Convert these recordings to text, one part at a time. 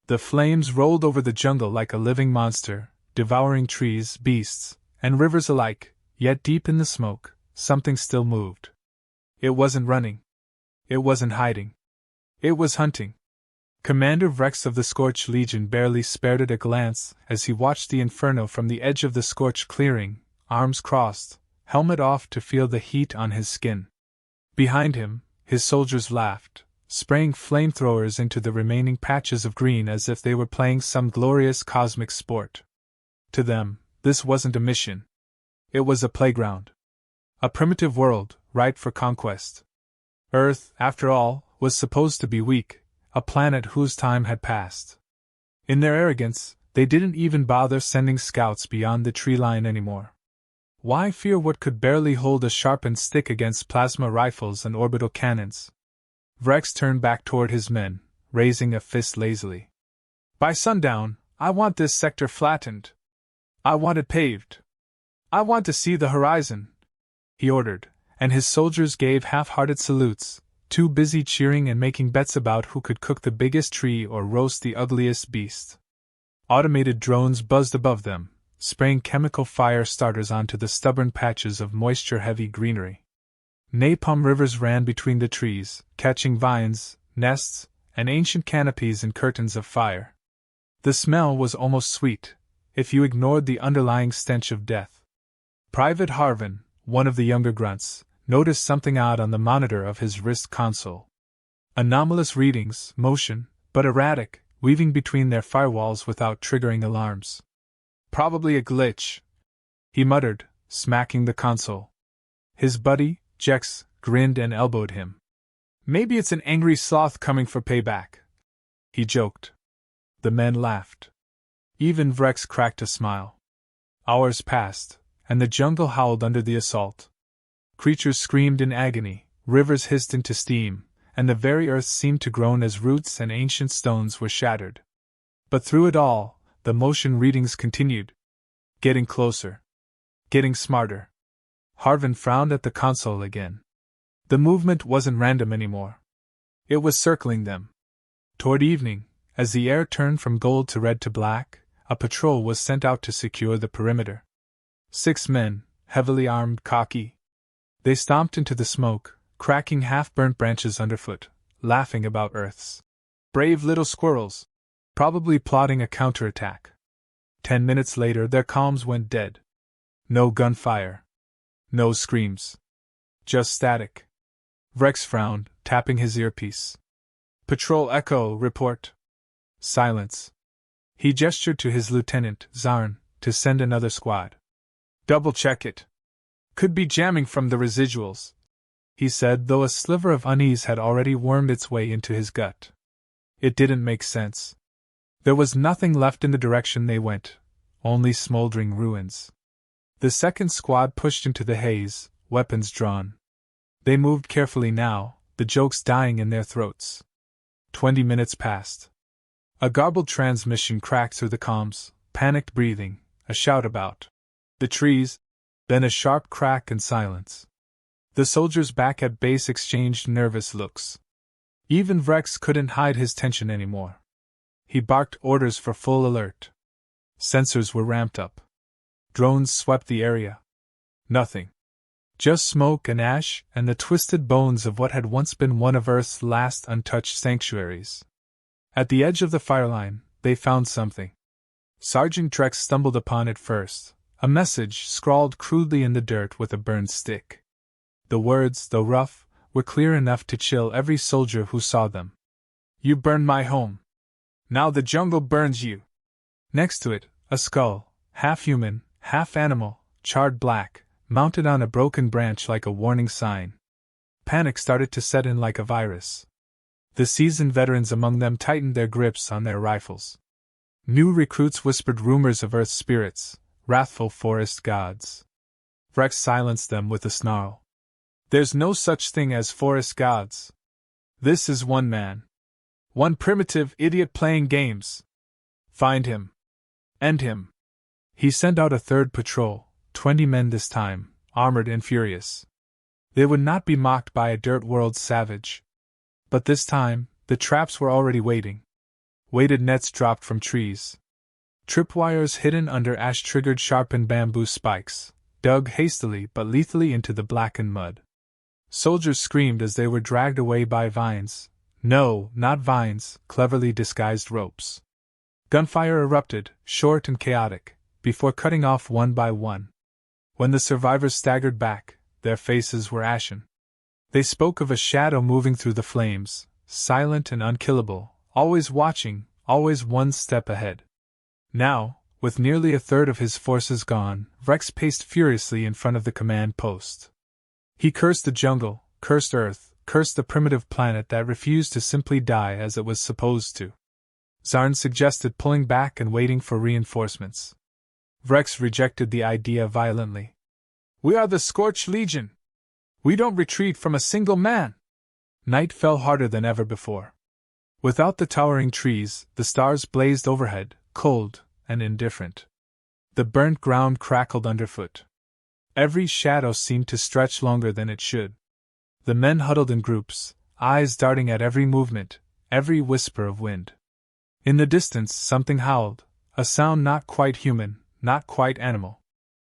The flames rolled over the jungle like a living monster, devouring trees, beasts, and rivers alike, yet deep in the smoke, something still moved. It wasn't running. It wasn't hiding. It was hunting. Commander Vrex of the Scorched Legion barely spared it a glance as he watched the inferno from the edge of the scorched clearing, arms crossed, helmet off to feel the heat on his skin. Behind him, his soldiers laughed, spraying flamethrowers into the remaining patches of green as if they were playing some glorious cosmic sport. To them, this wasn't a mission. It was a playground. A primitive world, ripe for conquest. Earth, after all, was supposed to be weak, a planet whose time had passed. In their arrogance, they didn't even bother sending scouts beyond the tree line anymore. Why fear what could barely hold a sharpened stick against plasma rifles and orbital cannons? Vrex turned back toward his men, raising a fist lazily. By sundown, I want this sector flattened. I want it paved. I want to see the horizon, he ordered, and his soldiers gave half-hearted salutes, too busy cheering and making bets about who could cook the biggest tree or roast the ugliest beast. Automated drones buzzed above them, spraying chemical fire starters onto the stubborn patches of moisture-heavy greenery. Napalm rivers ran between the trees, catching vines, nests, and ancient canopies in curtains of fire. The smell was almost sweet, if you ignored the underlying stench of death. Private Harvin, one of the younger grunts, noticed something odd on the monitor of his wrist console. Anomalous readings, motion, but erratic, weaving between their firewalls without triggering alarms. Probably a glitch, he muttered, smacking the console. His buddy, Jex, grinned and elbowed him. Maybe it's an angry sloth coming for payback, he joked. The men laughed. Even Vrex cracked a smile. Hours passed, and the jungle howled under the assault. Creatures screamed in agony, rivers hissed into steam, and the very earth seemed to groan as roots and ancient stones were shattered. But through it all, the motion readings continued. Getting closer. Getting smarter. Harvin frowned at the console again. The movement wasn't random anymore. It was circling them. Toward evening, as the air turned from gold to red to black, a patrol was sent out to secure the perimeter. 6 men, heavily armed, cocky. They stomped into the smoke, cracking half-burnt branches underfoot, laughing about Earth's brave little squirrels, probably plotting a counterattack. 10 minutes later their comms went dead. No gunfire. No screams. Just static. Vrex frowned, tapping his earpiece. Patrol Echo, report. Silence. He gestured to his lieutenant, Zarn, to send another squad. Double-check it. Could be jamming from the residuals, he said, though a sliver of unease had already wormed its way into his gut. It didn't make sense. There was nothing left in the direction they went, only smoldering ruins. The second squad pushed into the haze, weapons drawn. They moved carefully now, the jokes dying in their throats. 20 minutes passed. A garbled transmission cracked through the comms, panicked breathing, a shout about the trees, then a sharp crack and silence. The soldiers back at base exchanged nervous looks. Even Vrex couldn't hide his tension anymore. He barked orders for full alert. Sensors were ramped up. Drones swept the area. Nothing. Just smoke and ash and the twisted bones of what had once been one of Earth's last untouched sanctuaries. At the edge of the fireline, they found something. Sergeant Drex stumbled upon it first. A message scrawled crudely in the dirt with a burned stick. The words, though rough, were clear enough to chill every soldier who saw them. You burned my home. Now the jungle burns you. Next to it, a skull, half human, half animal, charred black, mounted on a broken branch like a warning sign. Panic started to set in like a virus. The seasoned veterans among them tightened their grips on their rifles. New recruits whispered rumors of Earth spirits, wrathful forest gods. Vrex silenced them with a snarl. There's no such thing as forest gods. This is one man. One primitive idiot playing games. Find him. End him. He sent out a third patrol, 20 men this time, armored and furious. They would not be mocked by a dirt world savage. But this time, the traps were already waiting. Weighted nets dropped from trees. Tripwires hidden under ash-triggered sharpened bamboo spikes, dug hastily but lethally into the blackened mud. Soldiers screamed as they were dragged away by vines. No, not vines, cleverly disguised ropes. Gunfire erupted, short and chaotic, before cutting off one by one. When the survivors staggered back, their faces were ashen. They spoke of a shadow moving through the flames, silent and unkillable, always watching, always one step ahead. Now, with nearly a third of his forces gone, Rex paced furiously in front of the command post. He cursed the jungle, cursed Earth, cursed the primitive planet that refused to simply die as it was supposed to. Zarn suggested pulling back and waiting for reinforcements. Rex rejected the idea violently. "We are the Scorched Legion. We don't retreat from a single man." Night fell harder than ever before. Without the towering trees, the stars blazed overhead, cold and indifferent. The burnt ground crackled underfoot. Every shadow seemed to stretch longer than it should. The men huddled in groups, eyes darting at every movement, every whisper of wind. In the distance, something howled, a sound not quite human, not quite animal.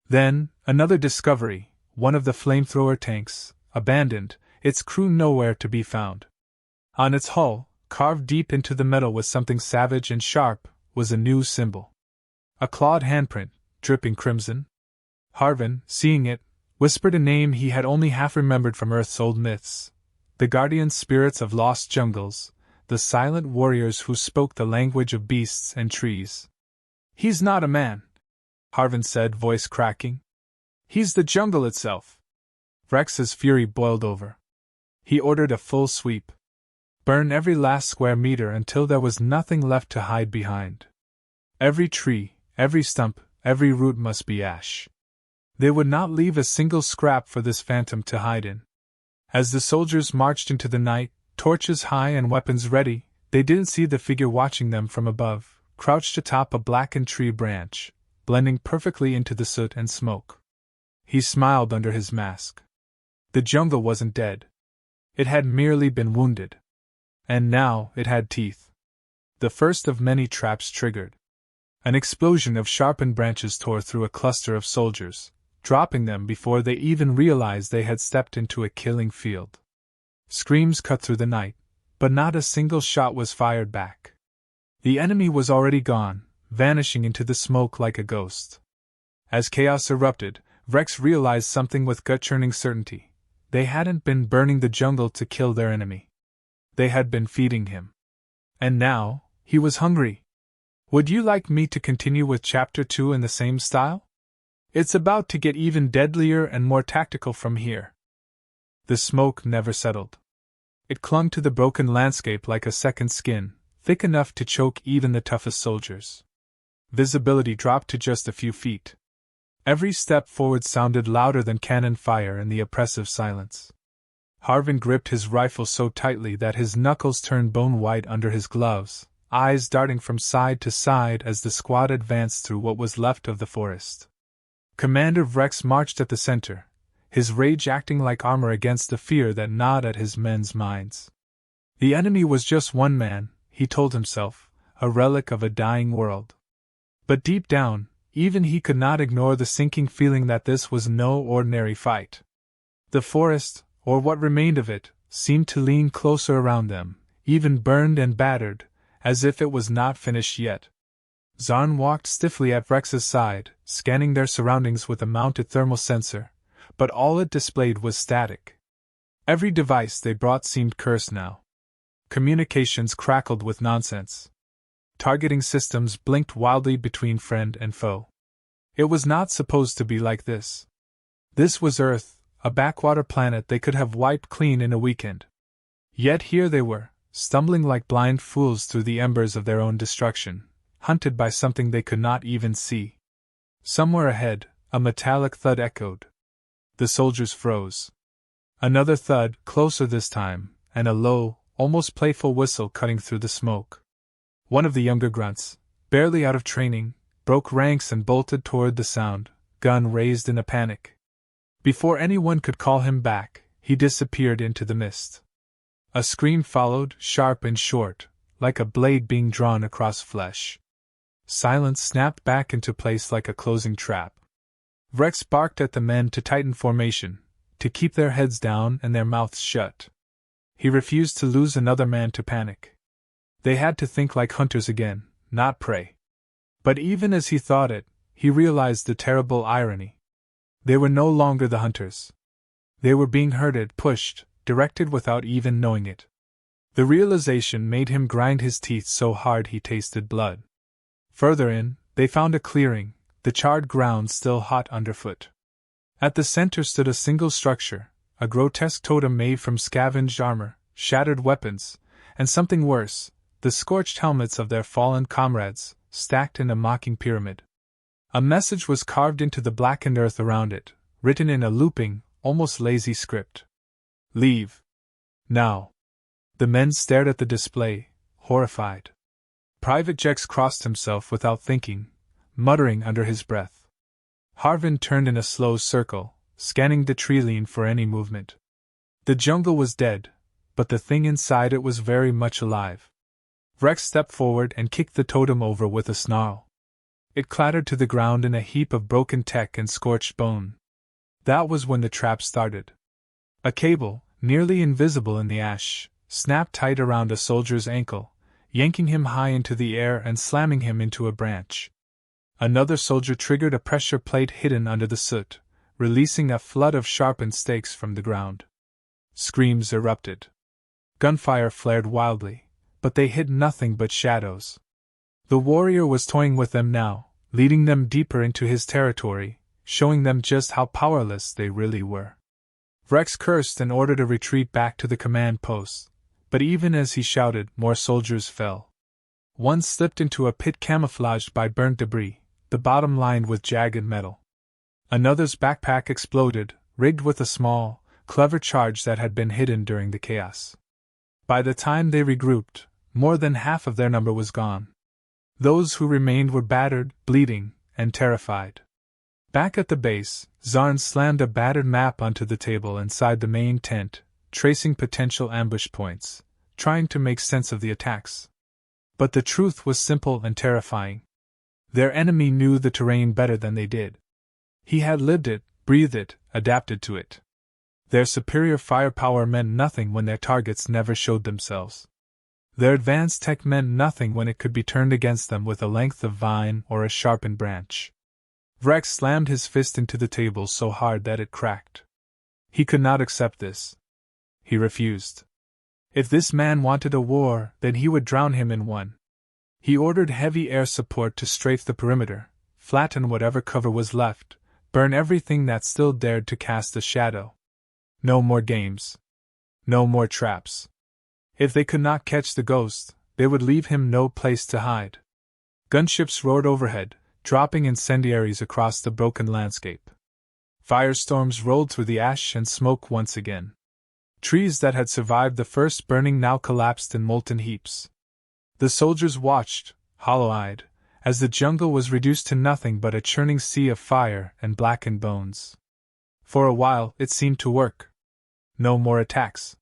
Then, another discovery, one of the flamethrower tanks, abandoned, its crew nowhere to be found. On its hull, carved deep into the metal with something savage and sharp, was a new symbol. A clawed handprint, dripping crimson. Harvin, seeing it, whispered a name he had only half remembered from Earth's old myths. The guardian spirits of lost jungles, the silent warriors who spoke the language of beasts and trees. "He's not a man," Harvin said, voice cracking. "He's the jungle itself." Rex's fury boiled over. He ordered a full sweep. Burn every last square meter until there was nothing left to hide behind. Every tree, every stump, every root must be ash. They would not leave a single scrap for this phantom to hide in. As the soldiers marched into the night, torches high and weapons ready, they didn't see the figure watching them from above, crouched atop a blackened tree branch, blending perfectly into the soot and smoke. He smiled under his mask. The jungle wasn't dead. It had merely been wounded. And now it had teeth. The first of many traps triggered. An explosion of sharpened branches tore through a cluster of soldiers, dropping them before they even realized they had stepped into a killing field. Screams cut through the night, but not a single shot was fired back. The enemy was already gone, vanishing into the smoke like a ghost. As chaos erupted, Rex realized something with gut-churning certainty. They hadn't been burning the jungle to kill their enemy. They had been feeding him. And now, he was hungry. Would you like me to continue with Chapter 2 in the same style? It's about to get even deadlier and more tactical from here. The smoke never settled. It clung to the broken landscape like a second skin, thick enough to choke even the toughest soldiers. Visibility dropped to just a few feet. Every step forward sounded louder than cannon fire in the oppressive silence. Harvin gripped his rifle so tightly that his knuckles turned bone-white under his gloves, eyes darting from side to side as the squad advanced through what was left of the forest. Commander Rex marched at the center, his rage acting like armor against the fear that gnawed at his men's minds. The enemy was just one man, he told himself, a relic of a dying world. But deep down, even he could not ignore the sinking feeling that this was no ordinary fight. The forest, or what remained of it, seemed to lean closer around them, even burned and battered, as if it was not finished yet. Zarn walked stiffly at Rex's side, scanning their surroundings with a mounted thermal sensor, but all it displayed was static. Every device they brought seemed cursed now. Communications crackled with nonsense. Targeting systems blinked wildly between friend and foe. It was not supposed to be like this. This was Earth, a backwater planet they could have wiped clean in a weekend. Yet here they were, stumbling like blind fools through the embers of their own destruction, hunted by something they could not even see. Somewhere ahead, a metallic thud echoed. The soldiers froze. Another thud, closer this time, and a low, almost playful whistle cutting through the smoke. One of the younger grunts, barely out of training, broke ranks and bolted toward the sound, gun raised in a panic. Before anyone could call him back, he disappeared into the mist. A scream followed, sharp and short, like a blade being drawn across flesh. Silence snapped back into place like a closing trap. Rex barked at the men to tighten formation, to keep their heads down and their mouths shut. He refused to lose another man to panic. They had to think like hunters again, not prey. But even as he thought it, he realized the terrible irony. They were no longer the hunters. They were being herded, pushed, directed without even knowing it. The realization made him grind his teeth so hard he tasted blood. Further in, they found a clearing, the charred ground still hot underfoot. At the center stood a single structure, a grotesque totem made from scavenged armor, shattered weapons, and something worse, the scorched helmets of their fallen comrades, stacked in a mocking pyramid. A message was carved into the blackened earth around it, written in a looping, almost lazy script. Leave. Now. The men stared at the display, horrified. Private Jex crossed himself without thinking, muttering under his breath. Harvin turned in a slow circle, scanning the tree-line for any movement. The jungle was dead, but the thing inside it was very much alive. Rex stepped forward and kicked the totem over with a snarl. It clattered to the ground in a heap of broken tech and scorched bone. That was when the trap started. A cable, nearly invisible in the ash, snapped tight around a soldier's ankle, yanking him high into the air and slamming him into a branch. Another soldier triggered a pressure plate hidden under the soot, releasing a flood of sharpened stakes from the ground. Screams erupted. Gunfire flared wildly, but they hit nothing but shadows. The warrior was toying with them now, leading them deeper into his territory, showing them just how powerless they really were. Rex cursed and ordered a retreat back to the command post, but even as he shouted, more soldiers fell. One slipped into a pit camouflaged by burnt debris, the bottom lined with jagged metal. Another's backpack exploded, rigged with a small, clever charge that had been hidden during the chaos. By the time they regrouped, more than half of their number was gone. Those who remained were battered, bleeding, and terrified. Back at the base, Zarn slammed a battered map onto the table inside the main tent, tracing potential ambush points, trying to make sense of the attacks. But the truth was simple and terrifying. Their enemy knew the terrain better than they did. He had lived it, breathed it, adapted to it. Their superior firepower meant nothing when their targets never showed themselves. Their advanced tech meant nothing when it could be turned against them with a length of vine or a sharpened branch. Rex slammed his fist into the table so hard that it cracked. He could not accept this. He refused. If this man wanted a war, then he would drown him in one. He ordered heavy air support to strafe the perimeter, flatten whatever cover was left, burn everything that still dared to cast a shadow. No more games. No more traps. If they could not catch the ghost, they would leave him no place to hide. Gunships roared overhead, dropping incendiaries across the broken landscape. Firestorms rolled through the ash and smoke once again. Trees that had survived the first burning now collapsed in molten heaps. The soldiers watched, hollow-eyed, as the jungle was reduced to nothing but a churning sea of fire and blackened bones. For a while, it seemed to work. No more attacks.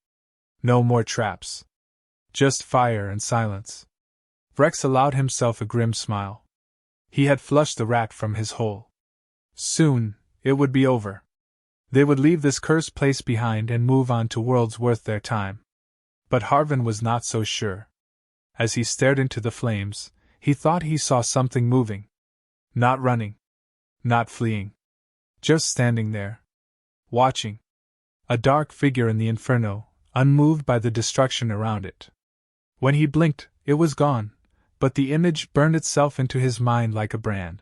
No more traps. Just fire and silence. Rex allowed himself a grim smile. He had flushed the rat from his hole. Soon, it would be over. They would leave this cursed place behind and move on to worlds worth their time. But Harvin was not so sure. As he stared into the flames, he thought he saw something moving. Not running. Not fleeing. Just standing there. Watching. A dark figure in the inferno, unmoved by the destruction around it. When he blinked, it was gone, but the image burned itself into his mind like a brand.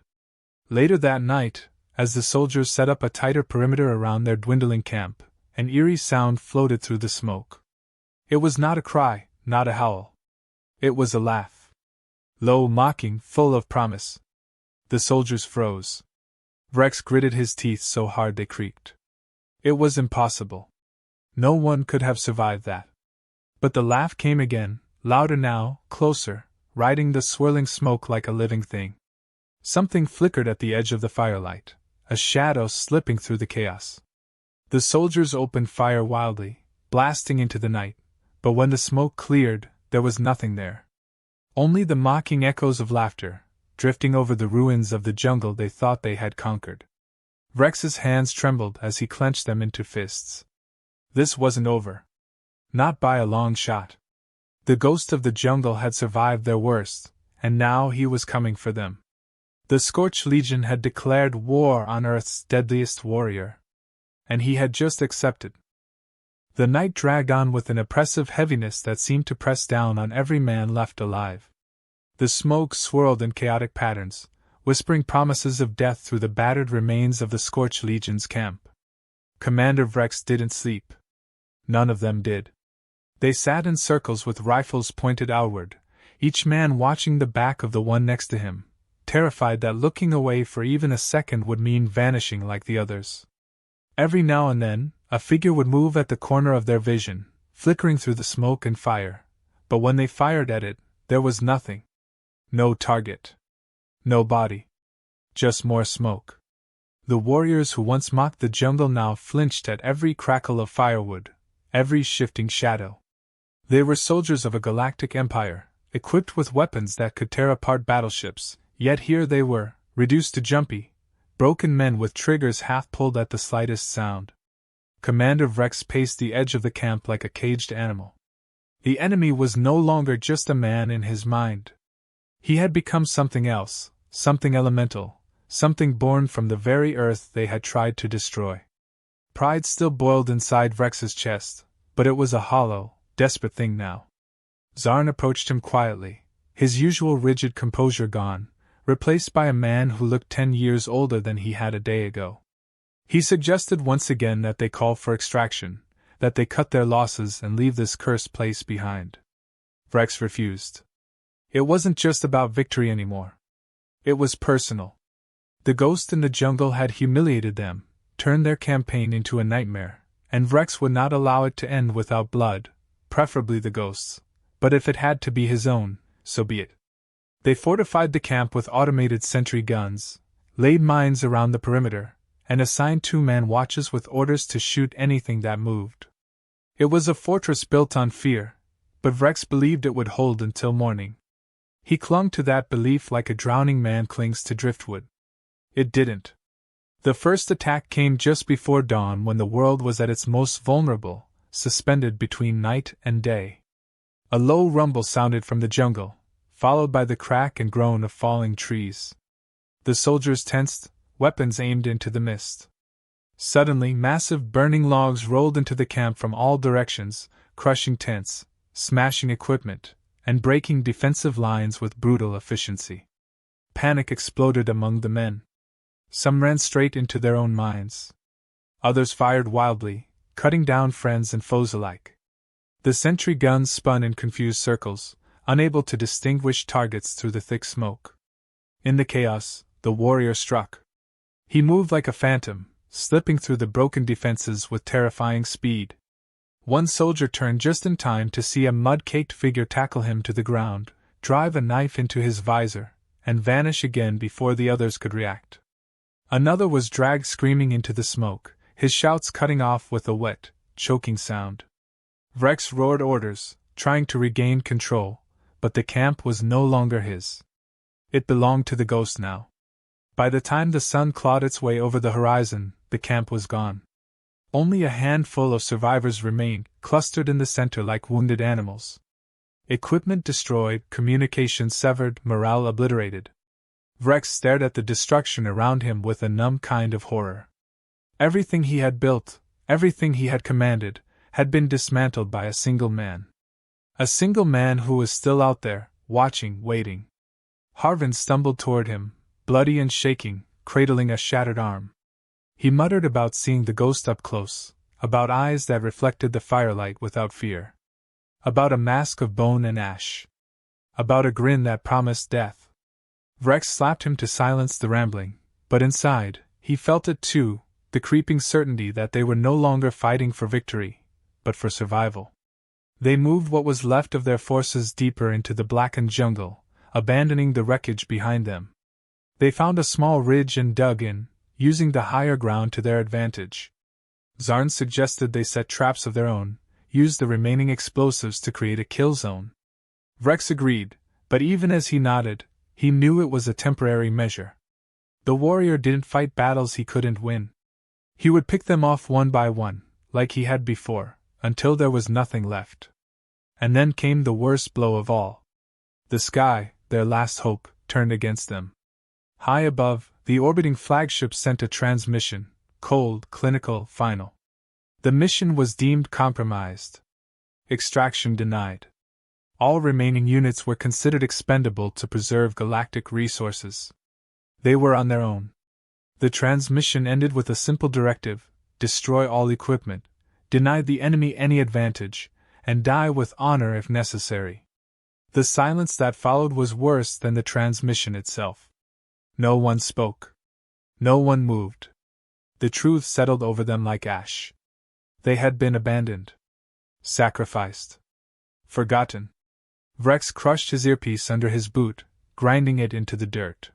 Later that night, as the soldiers set up a tighter perimeter around their dwindling camp, an eerie sound floated through the smoke. It was not a cry, not a howl. It was a laugh. Low, mocking, full of promise. The soldiers froze. Rex gritted his teeth so hard they creaked. It was impossible. No one could have survived that. But the laugh came again, louder now, closer, riding the swirling smoke like a living thing. Something flickered at the edge of the firelight, a shadow slipping through the chaos. The soldiers opened fire wildly, blasting into the night, but when the smoke cleared, there was nothing there. Only the mocking echoes of laughter, drifting over the ruins of the jungle they thought they had conquered. Rex's hands trembled as he clenched them into fists. This wasn't over. Not by a long shot. The ghost of the jungle had survived their worst, and now he was coming for them. The Scorched Legion had declared war on Earth's deadliest warrior. And he had just accepted. The night dragged on with an oppressive heaviness that seemed to press down on every man left alive. The smoke swirled in chaotic patterns, whispering promises of death through the battered remains of the Scorched Legion's camp. Commander Vrex didn't sleep. None of them did. They sat in circles with rifles pointed outward, each man watching the back of the one next to him, terrified that looking away for even a second would mean vanishing like the others. Every now and then, a figure would move at the corner of their vision, flickering through the smoke and fire, but when they fired at it, there was nothing. No target. No body. Just more smoke. The warriors who once mocked the jungle now flinched at every crackle of firewood, every shifting shadow. They were soldiers of a galactic empire, equipped with weapons that could tear apart battleships, yet here they were, reduced to jumpy, broken men with triggers half pulled at the slightest sound. Commander Vrex paced the edge of the camp like a caged animal. The enemy was no longer just a man in his mind. He had become something else, something elemental, something born from the very earth they had tried to destroy. Pride still boiled inside Vrex's chest, but it was a hollow, desperate thing now. Zarn approached him quietly, his usual rigid composure gone, replaced by a man who looked 10 years older than he had a day ago. He suggested once again that they call for extraction, that they cut their losses and leave this cursed place behind. Vrex refused. It wasn't just about victory anymore. It was personal. The ghost in the jungle had humiliated them, turned their campaign into a nightmare, and Vrex would not allow it to end without blood, preferably the ghost's, but if it had to be his own, so be it. They fortified the camp with automated sentry guns, laid mines around the perimeter, and assigned 2-man watches with orders to shoot anything that moved. It was a fortress built on fear, but Vrex believed it would hold until morning. He clung to that belief like a drowning man clings to driftwood. It didn't. The first attack came just before dawn when the world was at its most vulnerable, suspended between night and day. A low rumble sounded from the jungle, followed by the crack and groan of falling trees. The soldiers tensed, weapons aimed into the mist. Suddenly, massive burning logs rolled into the camp from all directions, crushing tents, smashing equipment, and breaking defensive lines with brutal efficiency. Panic exploded among the men. Some ran straight into their own mines. Others fired wildly, cutting down friends and foes alike. The sentry guns spun in confused circles, unable to distinguish targets through the thick smoke. In the chaos, the warrior struck. He moved like a phantom, slipping through the broken defenses with terrifying speed. One soldier turned just in time to see a mud-caked figure tackle him to the ground, drive a knife into his visor, and vanish again before the others could react. Another was dragged screaming into the smoke, his shouts cutting off with a wet, choking sound. Vrex roared orders, trying to regain control, but the camp was no longer his. It belonged to the ghost now. By the time the sun clawed its way over the horizon, the camp was gone. Only a handful of survivors remained, clustered in the center like wounded animals. Equipment destroyed, communications severed, morale obliterated. Vrex stared at the destruction around him with a numb kind of horror. Everything he had built, everything he had commanded, had been dismantled by a single man. A single man who was still out there, watching, waiting. Harvin stumbled toward him, bloody and shaking, cradling a shattered arm. He muttered about seeing the ghost up close, about eyes that reflected the firelight without fear. About a mask of bone and ash. About a grin that promised death. Vrex slapped him to silence the rambling, but inside, he felt it too, the creeping certainty that they were no longer fighting for victory, but for survival. They moved what was left of their forces deeper into the blackened jungle, abandoning the wreckage behind them. They found a small ridge and dug in, using the higher ground to their advantage. Zarn suggested they set traps of their own, use the remaining explosives to create a kill zone. Vrex agreed, But even as he nodded, he knew it was a temporary measure. The warrior didn't fight battles he couldn't win. He would pick them off one by one, like he had before, until there was nothing left. And then came the worst blow of all. The sky, their last hope, turned against them. High above, the orbiting flagship sent a transmission, cold, clinical, final. The mission was deemed compromised. Extraction denied. All remaining units were considered expendable to preserve galactic resources. They were on their own. The transmission ended with a simple directive: destroy all equipment, deny the enemy any advantage, and die with honor if necessary. The silence that followed was worse than the transmission itself. No one spoke. No one moved. The truth settled over them like ash. They had been abandoned. Sacrificed. Forgotten. Vrex crushed his earpiece under his boot, grinding it into the dirt.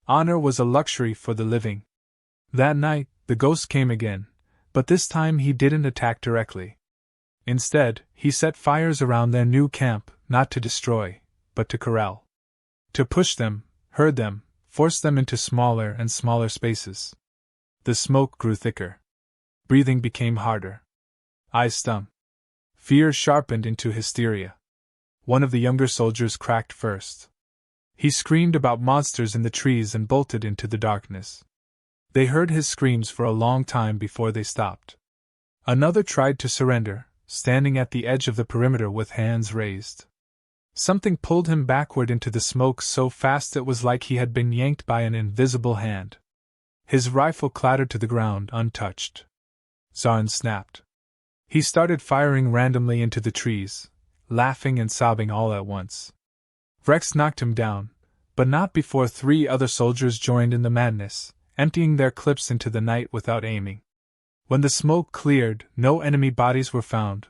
Honor was a luxury for the living. That night, the ghost came again, but this time he didn't attack directly. Instead, he set fires around their new camp, not to destroy, but to corral. To push them, herd them, force them into smaller and smaller spaces. The smoke grew thicker. Breathing became harder. Eyes stung. Fear sharpened into hysteria. One of the younger soldiers cracked first. He screamed about monsters in the trees and bolted into the darkness. They heard his screams for a long time before they stopped. Another tried to surrender, standing at the edge of the perimeter with hands raised. Something pulled him backward into the smoke so fast it was like he had been yanked by an invisible hand. His rifle clattered to the ground untouched. Zarn snapped. He started firing randomly into the trees, laughing and sobbing all at once. Vrex knocked him down, but not before 3 other soldiers joined in the madness, emptying their clips into the night without aiming. When the smoke cleared, no enemy bodies were found,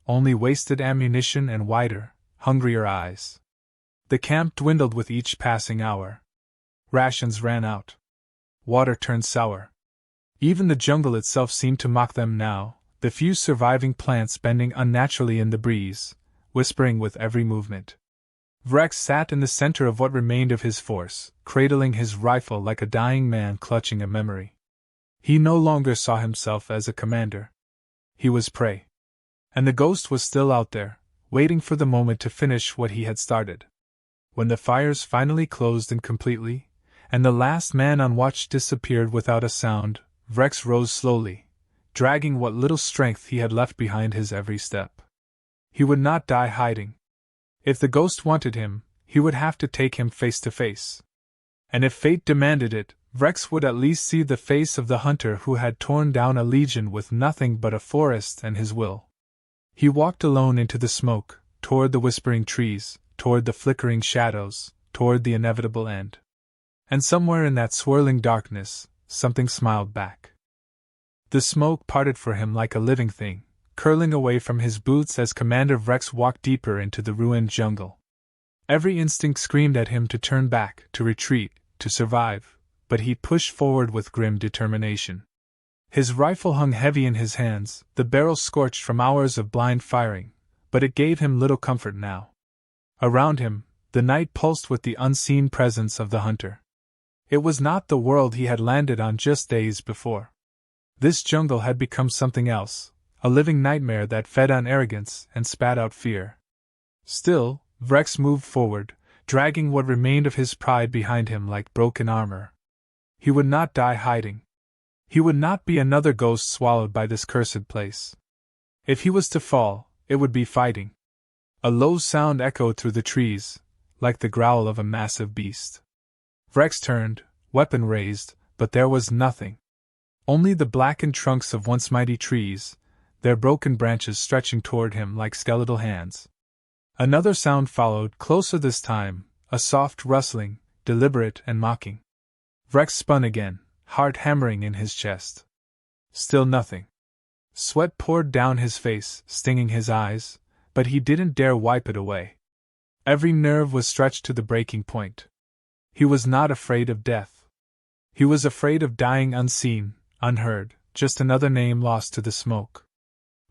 only wasted ammunition and wider, hungrier eyes. The camp dwindled with each passing hour. Rations ran out. Water turned sour. Even the jungle itself seemed to mock them now, the few surviving plants bending unnaturally in the breeze, whispering with every movement. Vrex sat in the center of what remained of his force, cradling his rifle like a dying man clutching a memory. He no longer saw himself as a commander. He was prey. And the ghost was still out there, waiting for the moment to finish what he had started. When the fires finally closed in completely, and the last man on watch disappeared without a sound, Vrex rose slowly, dragging what little strength he had left behind his every step. He would not die hiding. If the ghost wanted him, he would have to take him face to face. And if fate demanded it, Vrex would at least see the face of the hunter who had torn down a legion with nothing but a forest and his will. He walked alone into the smoke, toward the whispering trees, toward the flickering shadows, toward the inevitable end. And somewhere in that swirling darkness, something smiled back. The smoke parted for him like a living thing, curling away from his boots as Commander Vrex walked deeper into the ruined jungle. Every instinct screamed at him to turn back, to retreat, to survive, but he pushed forward with grim determination. His rifle hung heavy in his hands, the barrel scorched from hours of blind firing, but it gave him little comfort now. Around him, the night pulsed with the unseen presence of the hunter. It was not the world he had landed on just days before. This jungle had become something else, a living nightmare that fed on arrogance and spat out fear. Still, Vrex moved forward, dragging what remained of his pride behind him like broken armor. He would not die hiding. He would not be another ghost swallowed by this cursed place. If he was to fall, it would be fighting. A low sound echoed through the trees, like the growl of a massive beast. Vrex turned, weapon raised, but there was nothing. Only the blackened trunks of once mighty trees, their broken branches stretching toward him like skeletal hands. Another sound followed, closer this time, a soft rustling, deliberate and mocking. Vrex spun again, heart hammering in his chest. Still nothing. Sweat poured down his face, stinging his eyes, but he didn't dare wipe it away. Every nerve was stretched to the breaking point. He was not afraid of death. He was afraid of dying unseen, unheard, just another name lost to the smoke.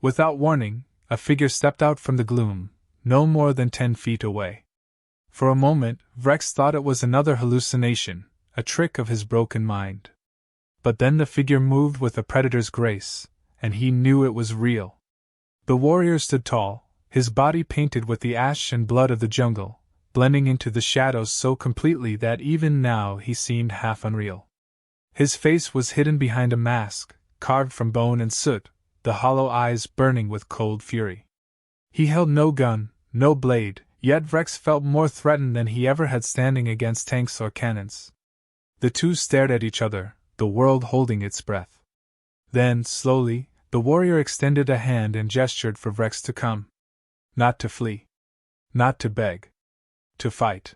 Without warning, a figure stepped out from the gloom, no more than 10 feet away. For a moment, Rex thought it was another hallucination, a trick of his broken mind. But then the figure moved with a predator's grace, and he knew it was real. The warrior stood tall, his body painted with the ash and blood of the jungle, blending into the shadows so completely that even now he seemed half unreal. His face was hidden behind a mask, carved from bone and soot, the hollow eyes burning with cold fury. He held no gun, no blade, yet Rex felt more threatened than he ever had standing against tanks or cannons. The two stared at each other, the world holding its breath. Then, slowly, the warrior extended a hand and gestured for Rex to come. Not to flee. Not to beg. To fight.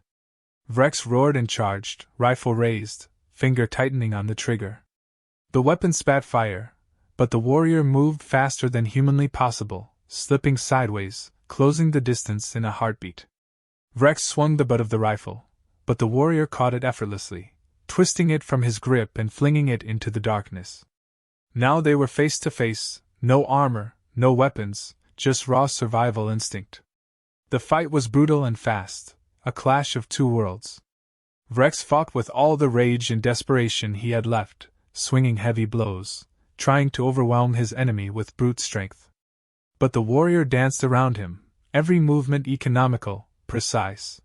Rex roared and charged, rifle raised, finger tightening on the trigger. The weapon spat fire, but the warrior moved faster than humanly possible, slipping sideways, closing the distance in a heartbeat. Rex swung the butt of the rifle, but the warrior caught it effortlessly, twisting it from his grip and flinging it into the darkness. Now they were face to face, no armor, no weapons, just raw survival instinct. The fight was brutal and fast, a clash of two worlds. Rex fought with all the rage and desperation he had left, swinging heavy blows, trying to overwhelm his enemy with brute strength. But the warrior danced around him, every movement economical, precise.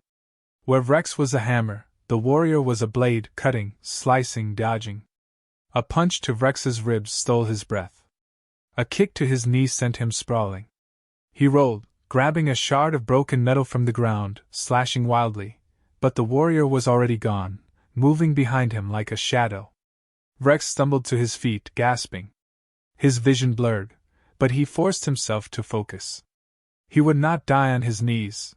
Where Rex was a hammer, the warrior was a blade, cutting, slicing, dodging. A punch to Rex's ribs stole his breath. A kick to his knee sent him sprawling. He rolled, grabbing a shard of broken metal from the ground, slashing wildly, but the warrior was already gone, moving behind him like a shadow. Rex stumbled to his feet, gasping. His vision blurred, but he forced himself to focus. He would not die on his knees.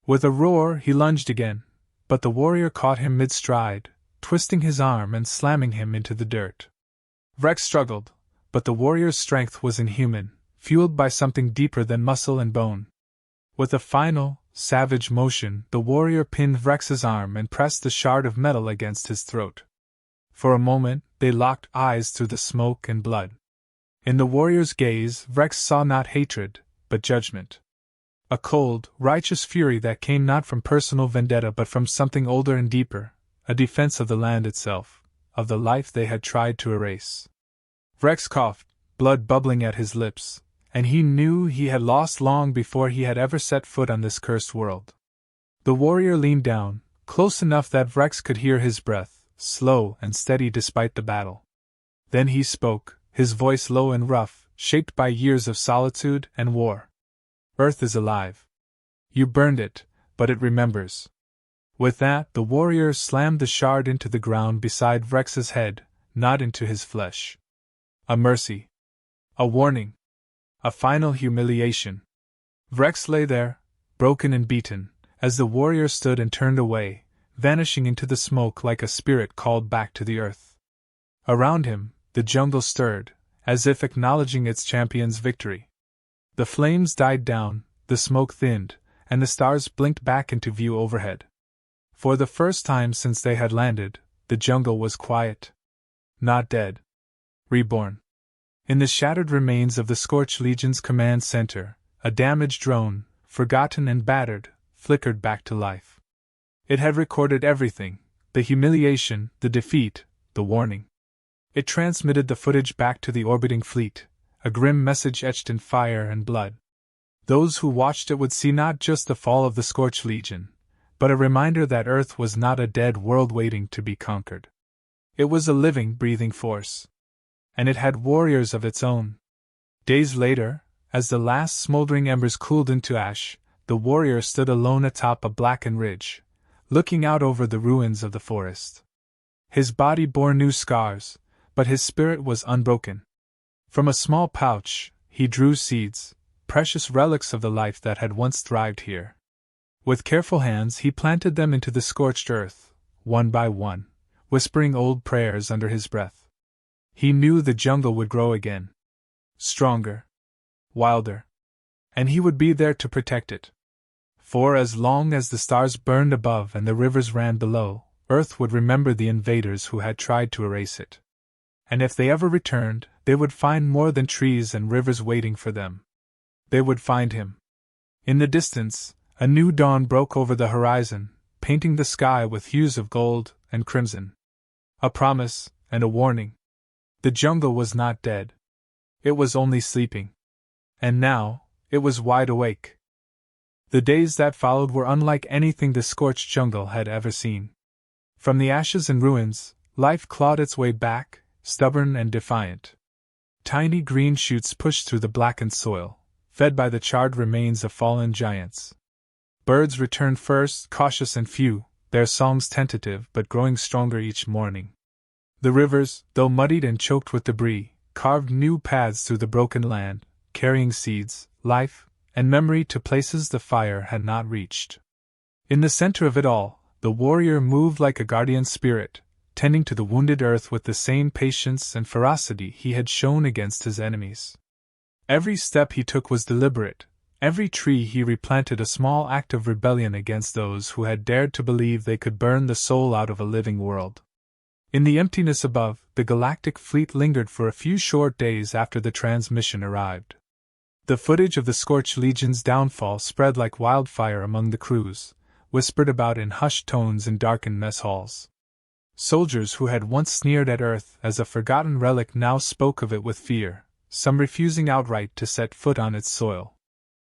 With a roar, he lunged again, but the warrior caught him mid-stride, twisting his arm and slamming him into the dirt. Rex struggled, but the warrior's strength was inhuman, fueled by something deeper than muscle and bone. With a final, savage motion, the warrior pinned Rex's arm and pressed the shard of metal against his throat. For a moment, they locked eyes through the smoke and blood. In the warrior's gaze, Rex saw not hatred, but judgment. A cold, righteous fury that came not from personal vendetta but from something older and deeper, a defense of the land itself, of the life they had tried to erase. Rex coughed, blood bubbling at his lips, and he knew he had lost long before he had ever set foot on this cursed world. The warrior leaned down, close enough that Rex could hear his breath, slow and steady despite the battle. Then he spoke, his voice low and rough, shaped by years of solitude and war. Earth is alive. You burned it, but it remembers. With that, the warrior slammed the shard into the ground beside Rex's head, not into his flesh. A mercy. A warning. A final humiliation. Rex lay there, broken and beaten, as the warrior stood and turned away, vanishing into the smoke like a spirit called back to the earth. Around him, the jungle stirred, as if acknowledging its champion's victory. The flames died down, the smoke thinned, and the stars blinked back into view overhead. For the first time since they had landed, the jungle was quiet. Not dead. Reborn. In the shattered remains of the Scorched Legion's command center, a damaged drone, forgotten and battered, flickered back to life. It had recorded everything, the humiliation, the defeat, the warning. It transmitted the footage back to the orbiting fleet, a grim message etched in fire and blood. Those who watched it would see not just the fall of the Scorched Legion, but a reminder that Earth was not a dead world waiting to be conquered. It was a living, breathing force. And it had warriors of its own. Days later, as the last smoldering embers cooled into ash, the warrior stood alone atop a blackened ridge, looking out over the ruins of the forest. His body bore new scars, but his spirit was unbroken. From a small pouch, he drew seeds, precious relics of the life that had once thrived here. With careful hands he planted them into the scorched earth, one by one, whispering old prayers under his breath. He knew the jungle would grow again. Stronger. Wilder. And he would be there to protect it. For as long as the stars burned above and the rivers ran below, Earth would remember the invaders who had tried to erase it. And if they ever returned, they would find more than trees and rivers waiting for them. They would find him. In the distance, A new dawn broke over the horizon, painting the sky with hues of gold and crimson. A promise and a warning. The jungle was not dead. It was only sleeping. And now, it was wide awake. The days that followed were unlike anything the scorched jungle had ever seen. From the ashes and ruins, life clawed its way back, stubborn and defiant. Tiny green shoots pushed through the blackened soil, fed by the charred remains of fallen giants. Birds returned first, cautious and few, their songs tentative but growing stronger each morning. The rivers, though muddied and choked with debris, carved new paths through the broken land, carrying seeds, life, and memory to places the fire had not reached. In the center of it all, the warrior moved like a guardian spirit, tending to the wounded earth with the same patience and ferocity he had shown against his enemies. Every step he took was deliberate. Every tree he replanted a small act of rebellion against those who had dared to believe they could burn the soul out of a living world. In the emptiness above, the Galactic fleet lingered for a few short days after the transmission arrived. The footage of the Scorched Legion's downfall spread like wildfire among the crews, whispered about in hushed tones in darkened mess halls. Soldiers who had once sneered at Earth as a forgotten relic now spoke of it with fear, some refusing outright to set foot on its soil.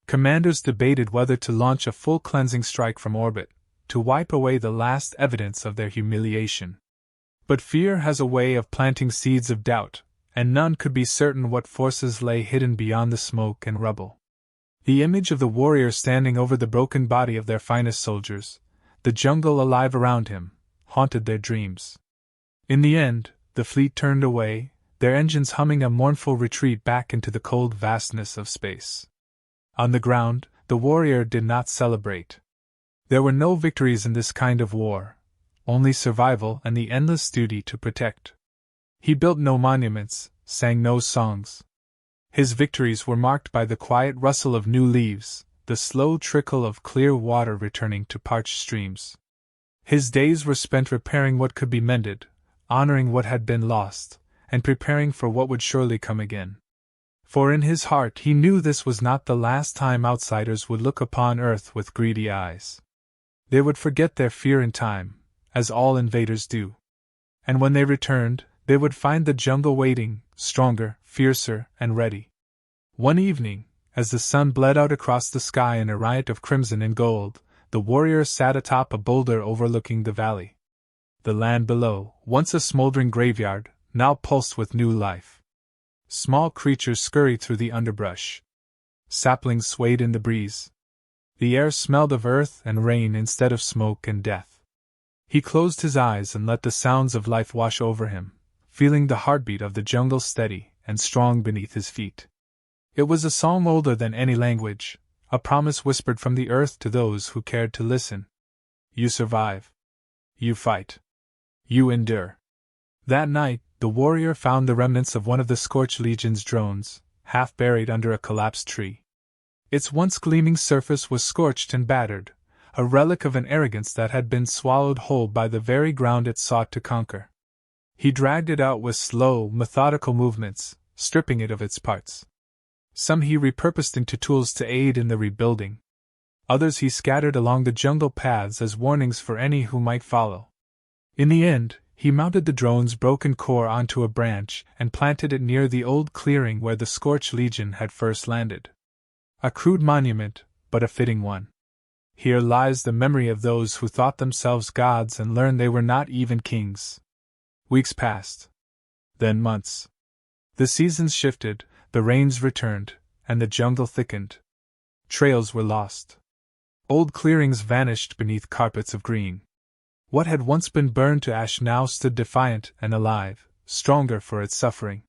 Commanders debated whether to launch a full cleansing strike from orbit, to wipe away the last evidence of their humiliation. But fear has a way of planting seeds of doubt, and none could be certain what forces lay hidden beyond the smoke and rubble. The image of the warrior standing over the broken body of their finest soldiers, the jungle alive around him, haunted their dreams. In the end, the fleet turned away, their engines humming a mournful retreat back into the cold vastness of space. On the ground, the warrior did not celebrate. There were no victories in this kind of war, only survival and the endless duty to protect. He built no monuments, sang no songs. His victories were marked by the quiet rustle of new leaves, the slow trickle of clear water returning to parched streams. His days were spent repairing what could be mended, honoring what had been lost, and preparing for what would surely come again. For in his heart he knew this was not the last time outsiders would look upon Earth with greedy eyes. They would forget their fear in time, as all invaders do. And when they returned, they would find the jungle waiting, stronger, fiercer, and ready. One evening, as the sun bled out across the sky in a riot of crimson and gold, the warrior sat atop a boulder overlooking the valley. The land below, once a smoldering graveyard, now pulsed with new life. Small creatures scurried through the underbrush. Saplings swayed in the breeze. The air smelled of earth and rain instead of smoke and death. He closed his eyes and let the sounds of life wash over him, feeling the heartbeat of the jungle steady and strong beneath his feet. It was a song older than any language, a promise whispered from the earth to those who cared to listen. You survive. You fight. You endure. That night, the warrior found the remnants of one of the Scorched Legion's drones, half buried under a collapsed tree. Its once gleaming surface was scorched and battered, a relic of an arrogance that had been swallowed whole by the very ground it sought to conquer. He dragged it out with slow, methodical movements, stripping it of its parts. Some he repurposed into tools to aid in the rebuilding. Others he scattered along the jungle paths as warnings for any who might follow. In the end, he mounted the drone's broken core onto a branch and planted it near the old clearing where the Scorched Legion had first landed. A crude monument, but a fitting one. Here lies the memory of those who thought themselves gods and learned they were not even kings. Weeks passed. Then months. The seasons shifted, the rains returned, and the jungle thickened. Trails were lost. Old clearings vanished beneath carpets of green. What had once been burned to ash now stood defiant and alive, stronger for its suffering.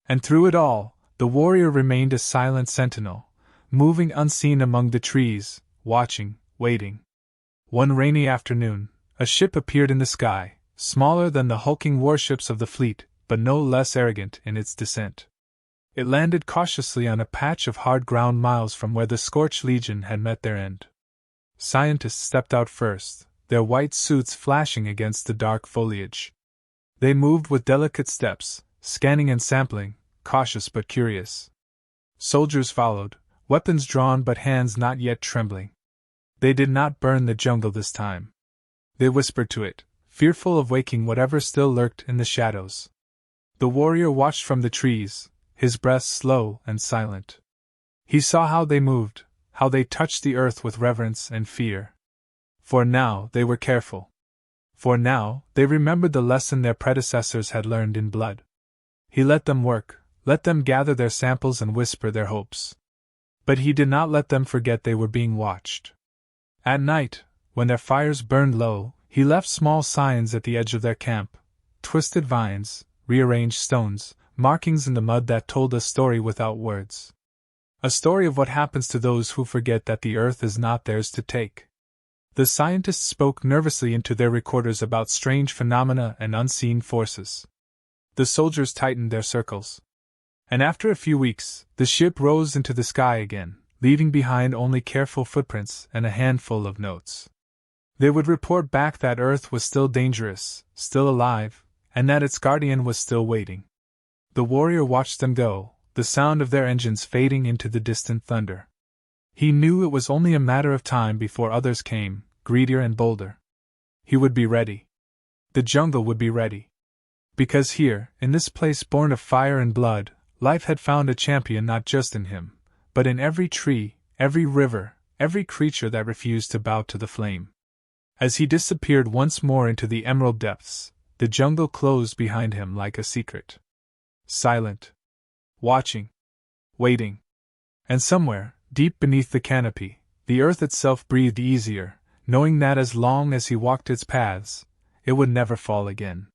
And through it all, the warrior remained a silent sentinel, moving unseen among the trees, watching, waiting. One rainy afternoon, a ship appeared in the sky, smaller than the hulking warships of the fleet, but no less arrogant in its descent. It landed cautiously on a patch of hard ground miles from where the Scorched Legion had met their end. Scientists stepped out first, their white suits flashing against the dark foliage. They moved with delicate steps, scanning and sampling, cautious but curious. Soldiers followed, weapons drawn but hands not yet trembling. They did not burn the jungle this time. They whispered to it, fearful of waking whatever still lurked in the shadows. The warrior watched from the trees, his breath slow and silent. He saw how they moved, how they touched the earth with reverence and fear. For now they were careful. For now they remembered the lesson their predecessors had learned in blood. He let them work, let them gather their samples and whisper their hopes. But he did not let them forget they were being watched. At night, when their fires burned low, he left small signs at the edge of their camp, twisted vines, rearranged stones, markings in the mud that told a story without words. A story of what happens to those who forget that the earth is not theirs to take. The scientists spoke nervously into their recorders about strange phenomena and unseen forces. The soldiers tightened their circles. And after a few weeks, the ship rose into the sky again, leaving behind only careful footprints and a handful of notes. They would report back that Earth was still dangerous, still alive, and that its guardian was still waiting. The warrior watched them go, the sound of their engines fading into the distant thunder. He knew it was only a matter of time before others came, greedier and bolder. He would be ready. The jungle would be ready. Because here, in this place born of fire and blood, life had found a champion not just in him, but in every tree, every river, every creature that refused to bow to the flame. As he disappeared once more into the emerald depths, the jungle closed behind him like a secret. Silent. Watching. Waiting. And somewhere, deep beneath the canopy, the earth itself breathed easier, knowing that as long as he walked its paths, it would never fall again.